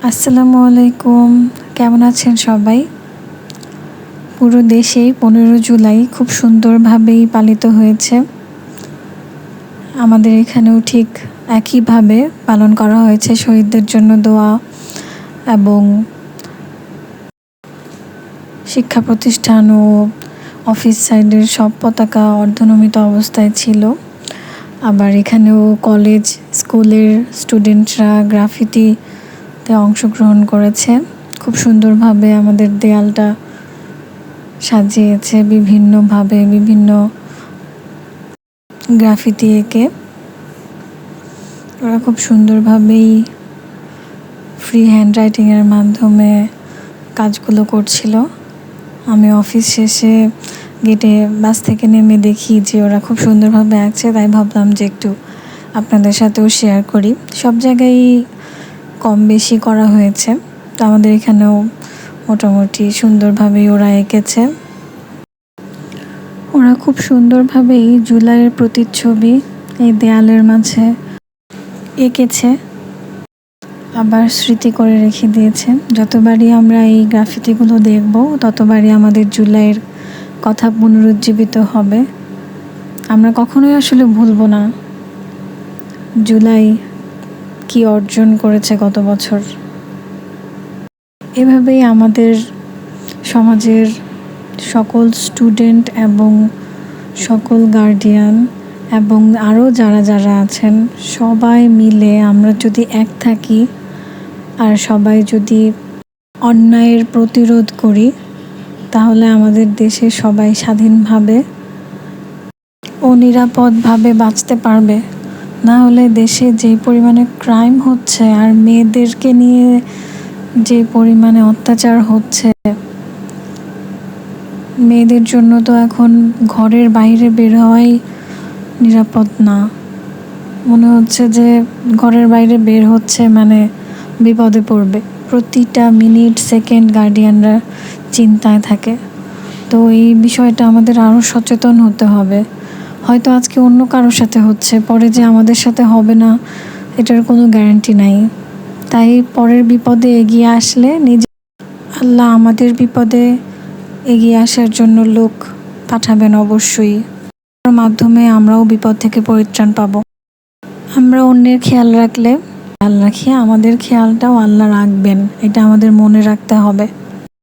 আসসালামু আলাইকুম। কেমন আছেন সবাই? পুরো দেশেই 15 জুলাই খুব সুন্দরভাবেই পালিত হয়েছে। আমাদের এখানেও ঠিক একইভাবে পালন করা হয়েছে শহীদদের জন্য দোয়া এবং শিক্ষা প্রতিষ্ঠান ও অফিস সাইডের সব পতাকা অর্ধনমিত অবস্থায় ছিল। আবার এখানেও কলেজ, স্কুলের স্টুডেন্টরা গ্রাফিতিতে অংশগ্রহণ করেছে। খুব সুন্দরভাবে আমাদের দেয়ালটা সাজিয়েছে বিভিন্নভাবে, বিভিন্ন গ্রাফিতি এঁকে। ওরা খুব সুন্দরভাবেই ফ্রি হ্যান্ডরাইটিংয়ের মাধ্যমে কাজগুলো করছিল। আমি অফিস শেষে গেটে বাস থেকে নেমে দেখি যে ওরা খুব সুন্দরভাবে আঁকছে, তাই ভাবলাম যে একটু আপনাদের সাথেও শেয়ার করি। সব জায়গায় কম বেশি করা হয়েছে, তো আমাদের এখানেও মোটামুটি সুন্দরভাবেই ওরা এঁকেছে। ওরা খুব সুন্দরভাবেই জুলাইয়ের প্রতিচ্ছবি এই দেয়ালের মাঝে এঁকেছে, আবার স্মৃতি করে রেখে দিয়েছে। যতবারই আমরা এই গ্রাফিতিগুলো দেখব, ততবারই আমাদের জুলাইয়ের কথা পুনরুজ্জীবিত হবে। আমরা কখনোই আসলে ভুলব না জুলাই কি অর্জন করেছে গত বছর। এভাবেই আমাদের সমাজের সকল স্টুডেন্ট এবং সকল গার্ডিয়ান এবং আরও যারা যারা আছেন সবাই মিলে আমরা যদি এক থাকি আর সবাই যদি অন্যায়ের প্রতিরোধ করি, তাহলে আমাদের দেশে সবাই স্বাধীনভাবে ও নিরাপদভাবে বাঁচতে পারবে। না হলে দেশে যে পরিমাণে ক্রাইম হচ্ছে আর মেয়েদেরকে নিয়ে যে পরিমাণে অত্যাচার হচ্ছে, মেয়েদের জন্য তো এখন ঘরের বাইরে বের হওয়াই নিরাপদ না। মনে হচ্ছে যে ঘরের বাইরে বের হচ্ছে মানে বিপদে পড়বে। প্রতিটা মিনিট সেকেন্ড গার্ডিয়ানরা চিন্তায় থাকে। তো এই বিষয়টা আমাদের আরও সচেতন হতে হবে। হয়তো আজকে অন্য কারোর সাথে হচ্ছে, পরে যে আমাদের সাথে হবে না এটার কোনো গ্যারান্টি নাই। তাই পরের বিপদে এগিয়ে আসলে আল্লাহ আমাদের বিপদে এগিয়ে আসার জন্য লোক পাঠাবেন অবশ্যই। তার মাধ্যমে আমরাও বিপদ থেকে পরিত্রাণ পাব। আমরা অন্যের খেয়াল রাখলে আমাদের খেয়ালটাও আল্লাহ রাখবেন, এটা আমাদের মনে রাখতে হবে।